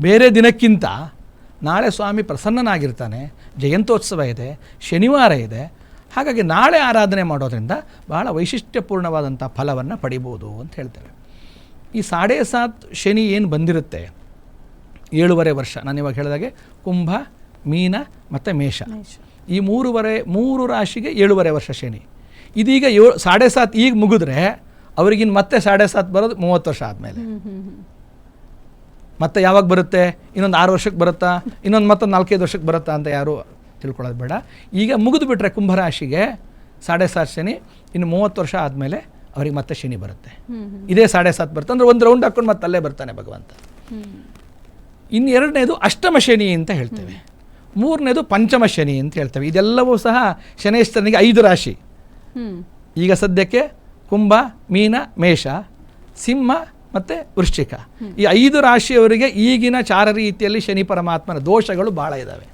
ಬೇರೆ ದಿನಕ್ಕಿಂತ ನಾಳೆ ಸ್ವಾಮಿ ಪ್ರಸನ್ನನಾಗಿರ್ತಾನೆ, ಜಯಂತ್ಯೋತ್ಸವ ಇದೆ, ಶನಿವಾರ ಇದೆ. ಹಾಗಾಗಿ ನಾಳೆ ಆರಾಧನೆ ಮಾಡೋದ್ರಿಂದ ಬಹಳ ವೈಶಿಷ್ಟ್ಯಪೂರ್ಣವಾದಂಥ ಫಲವನ್ನು ಪಡಿಬೋದು ಅಂತ ಹೇಳ್ತೇವೆ. ಈ 7.5 ಶನಿ ಏನು ಬಂದಿರುತ್ತೆ 7.5 ವರ್ಷ, ನಾನು ಇವಾಗ ಹೇಳಿದಾಗೆ ಕುಂಭ, ಮೀನ ಮತ್ತು ಮೇಷ, ಈ 3 ರಾಶಿಗೆ 7.5 ವರ್ಷ ಶನಿ. ಇದೀಗ 7.5 ಈಗ ಮುಗಿದ್ರೆ ಅವ್ರಿಗಿನ್ನು ಮತ್ತೆ 7.5 ಬರೋದು 30 ವರ್ಷ ಆದಮೇಲೆ. ಮತ್ತೆ ಯಾವಾಗ ಬರುತ್ತೆ? ಇನ್ನೊಂದು 6 ವರ್ಷಕ್ಕೆ ಬರುತ್ತಾ, ಇನ್ನೊಂದು ಮತ್ತೊಂದು 4-5 ವರ್ಷಕ್ಕೆ ಬರುತ್ತಾ ಅಂತ ಯಾರು ತಿಳ್ಕೊಳ್ಳೋದು ಬೇಡ. ಈಗ ಮುಗಿದು ಬಿಟ್ಟರೆ ಕುಂಭರಾಶಿಗೆ 7.5 ಶನಿ, ಇನ್ನು 30 ವರ್ಷ ಆದಮೇಲೆ ಅವ್ರಿಗೆ ಮತ್ತೆ ಶನಿ ಬರುತ್ತೆ. ಇದೇ 7.5 ಬರುತ್ತೆ ಅಂದರೆ ಒಂದು ರೌಂಡ್ ಹಾಕ್ಕೊಂಡು ಮತ್ತೆ ಅಲ್ಲೇ ಬರ್ತಾನೆ ಭಗವಂತ. ಇನ್ನು 2ನೇದು ಅಷ್ಟಮ ಶನಿ ಅಂತ ಹೇಳ್ತೇವೆ, 3ನೇದು ಪಂಚಮ ಶನಿ ಅಂತ ಹೇಳ್ತೇವೆ. ಇದೆಲ್ಲವೂ ಸಹ ಶನೇಶ್ವರನಿಗೆ 5 ರಾಶಿ. ಈಗ ಸದ್ಯಕ್ಕೆ ಕುಂಭ, ಮೀನ, ಮೇಷ, ಸಿಂಹ ಮತ್ತು ವೃಶ್ಚಿಕ, ಈ 5 ರಾಶಿಯವರಿಗೆ ಈಗಿನ ಚಾರ ರೀತಿಯಲ್ಲಿ ಶನಿ ಪರಮಾತ್ಮನ ದೋಷಗಳು ಭಾಳ ಇದ್ದಾವೆ.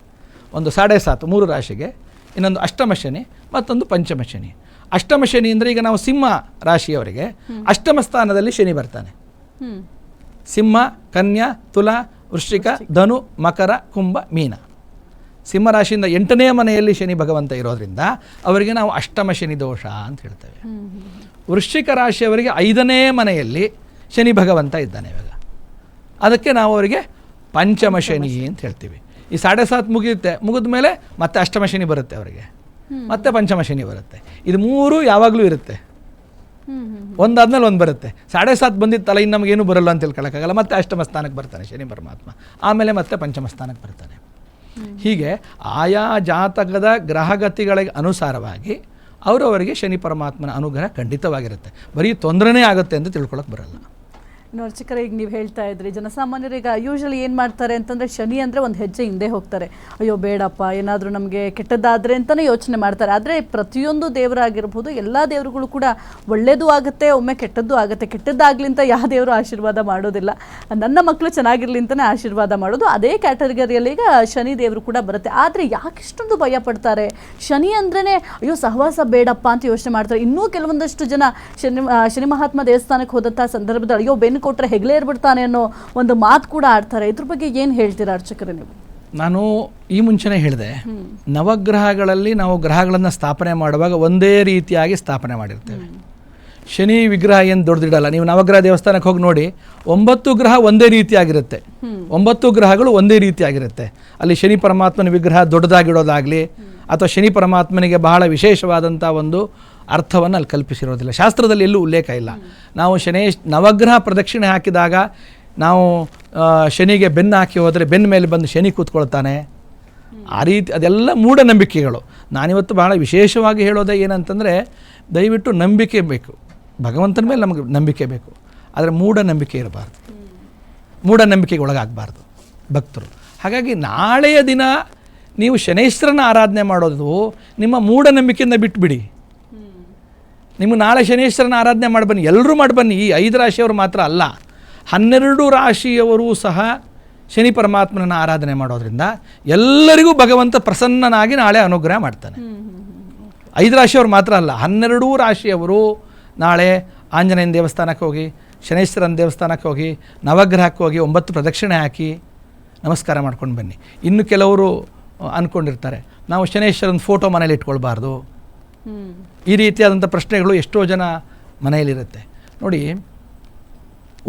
ಒಂದು 7.5 3 ರಾಶಿಗೆ, ಇನ್ನೊಂದು ಅಷ್ಟಮ ಶನಿ, ಮತ್ತೊಂದು ಪಂಚಮ ಶನಿ. ಅಷ್ಟಮ ಶನಿ ಅಂದರೆ ಈಗ ನಾವು ಸಿಂಹ ರಾಶಿಯವರಿಗೆ ಅಷ್ಟಮ ಸ್ಥಾನದಲ್ಲಿ ಶನಿ ಬರ್ತಾನೆ. ಸಿಂಹ, ಕನ್ಯಾ, ತುಲಾ, ವೃಶ್ಚಿಕ, ಧನು, ಮಕರ, ಕುಂಭ, ಮೀನ. ಸಿಂಹರಾಶಿಯಿಂದ 8ನೇ ಮನೆಯಲ್ಲಿ ಶನಿ ಭಗವಂತ ಇರೋದ್ರಿಂದ ಅವರಿಗೆ ನಾವು ಅಷ್ಟಮ ಶನಿ ದೋಷ ಅಂತ ಹೇಳ್ತೇವೆ. ವೃಶ್ಚಿಕ ರಾಶಿಯವರಿಗೆ 5ನೇ ಮನೆಯಲ್ಲಿ ಶನಿ ಭಗವಂತ ಇದ್ದಾನೆ ಇವಾಗ, ಅದಕ್ಕೆ ನಾವು ಅವರಿಗೆ ಪಂಚಮ ಶನಿ ಅಂತ ಹೇಳ್ತೀವಿ. ಈ 7.5 ಮುಗಿಯುತ್ತೆ, ಮುಗಿದ ಮೇಲೆ ಮತ್ತೆ ಅಷ್ಟಮ ಶನಿ ಬರುತ್ತೆ ಅವರಿಗೆ, ಮತ್ತೆ ಪಂಚಮ ಶನಿ ಬರುತ್ತೆ. ಇದು 3 ಯಾವಾಗಲೂ ಇರುತ್ತೆ, ಒಂದಾದ್ಮೇಲೆ ಒಂದು ಬರುತ್ತೆ. 7.5 ಬಂದಿತ್ತಲ್ಲ, ಇನ್ನು ನಮಗೇನು ಬರಲ್ಲ ಅಂತ ತಿಳ್ಕೊಳ್ಳೋಕ್ಕಾಗಲ್ಲ. ಮತ್ತೆ ಅಷ್ಟಮ ಸ್ಥಾನಕ್ಕೆ ಬರ್ತಾನೆ ಶನಿ ಪರಮಾತ್ಮ, ಆಮೇಲೆ ಮತ್ತೆ ಪಂಚಮ ಸ್ಥಾನಕ್ಕೆ ಬರ್ತಾನೆ. ಹೀಗೆ ಆಯಾ ಜಾತಕದ ಗ್ರಹಗತಿಗಳಿಗೆ ಅನುಸಾರವಾಗಿ ಅವರವರಿಗೆ ಶನಿ ಪರಮಾತ್ಮನ ಅನುಗ್ರಹ ಖಂಡಿತವಾಗಿರುತ್ತೆ. ಬರೀ ತೊಂದರೆನೇ ಆಗುತ್ತೆ ಅಂತ ತಿಳ್ಕೊಳಕ್ಕೆ ಬರಲ್ಲ. ಅರ್ಚಕರೇ, ಈಗ ನೀವು ಹೇಳ್ತಾ ಇದ್ರಿ, ಜನಸಾಮಾನ್ಯರಿಗೆ ಯೂಶಲಿ ಏನು ಮಾಡ್ತಾರೆ ಅಂತಂದರೆ ಶನಿ ಅಂದರೆ ಒಂದು ಹೆಜ್ಜೆ ಹಿಂದೆ ಹೋಗ್ತಾರೆ. ಅಯ್ಯೋ ಬೇಡಪ್ಪ, ಏನಾದರೂ ನಮಗೆ ಕೆಟ್ಟದ್ದಾದರೆ ಅಂತಲೇ ಯೋಚನೆ ಮಾಡ್ತಾರೆ. ಆದರೆ ಪ್ರತಿಯೊಂದು ದೇವರಾಗಿರ್ಬೋದು, ಎಲ್ಲ ದೇವರುಗಳು ಕೂಡ ಒಳ್ಳೆಯದು ಆಗುತ್ತೆ, ಒಮ್ಮೆ ಕೆಟ್ಟದ್ದು ಆಗುತ್ತೆ. ಕೆಟ್ಟದ್ದಾಗಲಿ ಅಂತ ಯಾವ ದೇವರು ಆಶೀರ್ವಾದ ಮಾಡೋದಿಲ್ಲ. ನನ್ನ ಮಕ್ಕಳು ಚೆನ್ನಾಗಿರಲಿ ಅಂತಲೇ ಆಶೀರ್ವಾದ ಮಾಡೋದು. ಅದೇ ಕ್ಯಾಟಗರಿಯಲ್ಲಿ ಈಗ ಶನಿ ದೇವರು ಕೂಡ ಬರುತ್ತೆ. ಆದರೆ ಯಾಕಿಷ್ಟೊಂದು ಭಯ ಪಡ್ತಾರೆ? ಶನಿ ಅಂದ್ರೇ ಅಯ್ಯೋ ಸಹವಾಸ ಬೇಡಪ್ಪ ಅಂತ ಯೋಚನೆ ಮಾಡ್ತಾರೆ. ಇನ್ನೂ ಕೆಲವೊಂದಷ್ಟು ಜನ ಶನಿ ಮಹಾತ್ಮ ದೇವಸ್ಥಾನಕ್ಕೆ ಹೋದಂಥ ಸಂದರ್ಭದಲ್ಲಿ ಅಯ್ಯೋ ಬೆನ್ನು ಕೊಟ್ಟರೆ ಹೆಗಲೇ ಇರ್ಬಿಡ್ತಾನೆ ಅನ್ನೋ ಒಂದು ಮಾತು ಕೂಡ ಆಡ್ತಾರೆ. ಇದ್ರ ಬಗ್ಗೆ ಏನು ಹೇಳ್ತೀರಾ ಅರ್ಚಕರೇ ನೀವು? ನಾನು ಈ ಮುಂಚೆನೇ ಹೇಳಿದೆ, ನವಗ್ರಹಗಳಲ್ಲಿ ನಾವು ಗ್ರಹಗಳನ್ನು ಸ್ಥಾಪನೆ ಮಾಡುವಾಗ ಒಂದೇ ರೀತಿಯಾಗಿ ಸ್ಥಾಪನೆ ಮಾಡಿರ್ತೇವೆ. ಶನಿ ವಿಗ್ರಹ ಏನು ದೊಡ್ಡದಿಡಲ್ಲ. ನೀವು ನವಗ್ರಹ ದೇವಸ್ಥಾನಕ್ಕೆ ಹೋಗಿ ನೋಡಿ, 9 ಗ್ರಹ ಒಂದೇ ರೀತಿಯಾಗಿರುತ್ತೆ, 9 ಗ್ರಹಗಳು ಒಂದೇ ರೀತಿಯಾಗಿರುತ್ತೆ. ಅಲ್ಲಿ ಶನಿ ಪರಮಾತ್ಮನ ವಿಗ್ರಹ ದೊಡ್ಡದಾಗಿಡೋದಾಗಲಿ ಅಥವಾ ಶನಿ ಪರಮಾತ್ಮನಿಗೆ ಬಹಳ ವಿಶೇಷವಾದಂಥ ಒಂದು ಅರ್ಥವನ್ನು ಅಲ್ಲಿ ಕಲ್ಪಿಸಿರೋದಿಲ್ಲ. ಶಾಸ್ತ್ರದಲ್ಲಿ ಎಲ್ಲೂ ಉಲ್ಲೇಖ ಇಲ್ಲ. ನಾವು ನವಗ್ರಹ ಪ್ರದಕ್ಷಿಣೆ ಹಾಕಿದಾಗ ನಾವು ಶನಿಗೆ ಬೆನ್ನು ಹಾಕಿ ಹೋದರೆ ಬೆನ್ನ ಮೇಲೆ ಬಂದು ಶನಿ ಕೂತ್ಕೊಳ್ತಾನೆ, ಆ ರೀತಿ ಅದೆಲ್ಲ ಮೂಢನಂಬಿಕೆಗಳು. ನಾನಿವತ್ತು ಬಹಳ ವಿಶೇಷವಾಗಿ ಹೇಳೋದೇ ಏನಂತಂದರೆ, ದಯವಿಟ್ಟು ನಂಬಿಕೆ ಬೇಕು, ಭಗವಂತನ ಮೇಲೆ ನಮಗೆ ನಂಬಿಕೆ ಬೇಕು, ಆದರೆ ಮೂಢನಂಬಿಕೆ ಇರಬಾರ್ದು, ಮೂಢನಂಬಿಕೆಗೆ ಒಳಗಾಗಬಾರ್ದು ಭಕ್ತರು. ಹಾಗಾಗಿ ನಾಳೆಯ ದಿನ ನೀವು ಶನೇಶ್ವರನ ಆರಾಧನೆ ಮಾಡೋದು ನಿಮ್ಮ ಮೂಢನಂಬಿಕೆಯಿಂದ ಬಿಟ್ಟುಬಿಡಿ. ನಿಮ್ಮ ನಾಳೆ ಶನೇಶ್ವರನ ಆರಾಧನೆ ಮಾಡಿ ಬನ್ನಿ, ಎಲ್ಲರೂ ಮಾಡಿ ಬನ್ನಿ. ಈ 5 ರಾಶಿಯವರು ಮಾತ್ರ ಅಲ್ಲ, 12 ರಾಶಿಯವರೂ ಸಹ ಶನಿ ಪರಮಾತ್ಮನ ಆರಾಧನೆ ಮಾಡೋದ್ರಿಂದ ಎಲ್ಲರಿಗೂ ಭಗವಂತ ಪ್ರಸನ್ನನಾಗಿ ನಾಳೆ ಅನುಗ್ರಹ ಮಾಡ್ತಾನೆ. 5 ರಾಶಿಯವರು ಮಾತ್ರ ಅಲ್ಲ, 12 ರಾಶಿಯವರು ನಾಳೆ ಆಂಜನೇಯನ ದೇವಸ್ಥಾನಕ್ಕೆ ಹೋಗಿ, ಶನೇಶ್ವರನ ದೇವಸ್ಥಾನಕ್ಕೆ ಹೋಗಿ, ನವಗ್ರಹಕ್ಕೆ ಹೋಗಿ 9 ಪ್ರದಕ್ಷಿಣೆ ಹಾಕಿ ನಮಸ್ಕಾರ ಮಾಡ್ಕೊಂಡು ಬನ್ನಿ. ಇನ್ನು ಕೆಲವರು ಅಂದ್ಕೊಂಡಿರ್ತಾರೆ ನಾವು ಶನೇಶ್ವರನ ಫೋಟೋ ಮನೇಲಿ ಇಟ್ಕೊಳ್ಬಾರ್ದು, ಈ ರೀತಿಯಾದಂಥ ಪ್ರಶ್ನೆಗಳು ಎಷ್ಟೋ ಜನ ಮನೆಯಲ್ಲಿರುತ್ತೆ. ನೋಡಿ,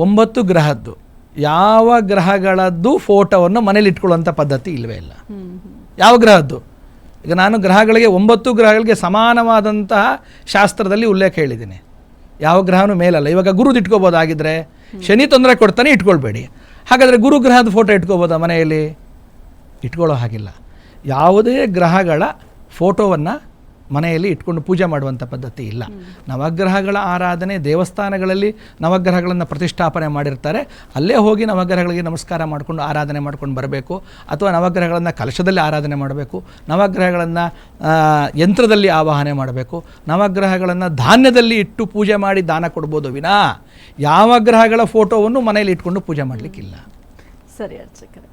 9 ಗ್ರಹದ್ದು ಯಾವ ಗ್ರಹಗಳದ್ದು ಫೋಟೋವನ್ನು ಮನೇಲಿ ಇಟ್ಕೊಳ್ಳುವಂಥ ಪದ್ಧತಿ ಇಲ್ಲವೇ ಇಲ್ಲ. ಯಾವ ಗ್ರಹದ್ದು? ಈಗ ನಾನು ಗ್ರಹಗಳಿಗೆ 9 ಗ್ರಹಗಳಿಗೆ ಸಮಾನವಾದಂತಹ ಶಾಸ್ತ್ರದಲ್ಲಿ ಉಲ್ಲೇಖ ಹೇಳಿದ್ದೀನಿ. ಯಾವ ಗ್ರಹನೂ ಮೇಲಲ್ಲ. ಇವಾಗ ಗುರುದು ಇಟ್ಕೋಬೋದಾಗಿದ್ದರೆ, ಶನಿ ತೊಂದರೆ ಕೊಡ್ತಾನೆ, ಇಟ್ಕೊಳ್ಬೇಡಿ. ಹಾಗಾದರೆ ಗುರು ಗ್ರಹದ ಫೋಟೋ ಇಟ್ಕೋಬೋದಾ ಮನೆಯಲ್ಲಿ? ಇಟ್ಕೊಳ್ಳೋ ಹಾಗಿಲ್ಲ. ಯಾವುದೇ ಗ್ರಹಗಳ ಫೋಟೋವನ್ನು ಮನೆಯಲ್ಲಿ ಇಟ್ಕೊಂಡು ಪೂಜೆ ಮಾಡುವಂಥ ಪದ್ಧತಿ ಇಲ್ಲ. ನವಗ್ರಹಗಳ ಆರಾಧನೆ ದೇವಸ್ಥಾನಗಳಲ್ಲಿ ನವಗ್ರಹಗಳನ್ನು ಪ್ರತಿಷ್ಠಾಪನೆ ಮಾಡಿರ್ತಾರೆ, ಅಲ್ಲೇ ಹೋಗಿ ನವಗ್ರಹಗಳಿಗೆ ನಮಸ್ಕಾರ ಮಾಡಿಕೊಂಡು ಆರಾಧನೆ ಮಾಡ್ಕೊಂಡು ಬರಬೇಕು. ಅಥವಾ ನವಗ್ರಹಗಳನ್ನು ಕಲಶದಲ್ಲಿ ಆರಾಧನೆ ಮಾಡಬೇಕು, ನವಗ್ರಹಗಳನ್ನು ಯಂತ್ರದಲ್ಲಿ ಆವಾಹನೆ ಮಾಡಬೇಕು, ನವಗ್ರಹಗಳನ್ನು ಧಾನ್ಯದಲ್ಲಿ ಇಟ್ಟು ಪೂಜೆ ಮಾಡಿ ದಾನ ಕೊಡ್ಬೋದು ವಿನಾ ಯಾವ ಗ್ರಹಗಳ ಫೋಟೋವನ್ನು ಮನೆಯಲ್ಲಿ ಇಟ್ಕೊಂಡು ಪೂಜೆ ಮಾಡಲಿಕ್ಕಿಲ್ಲ. ಸರಿ ಅರ್ಚಕರೇ.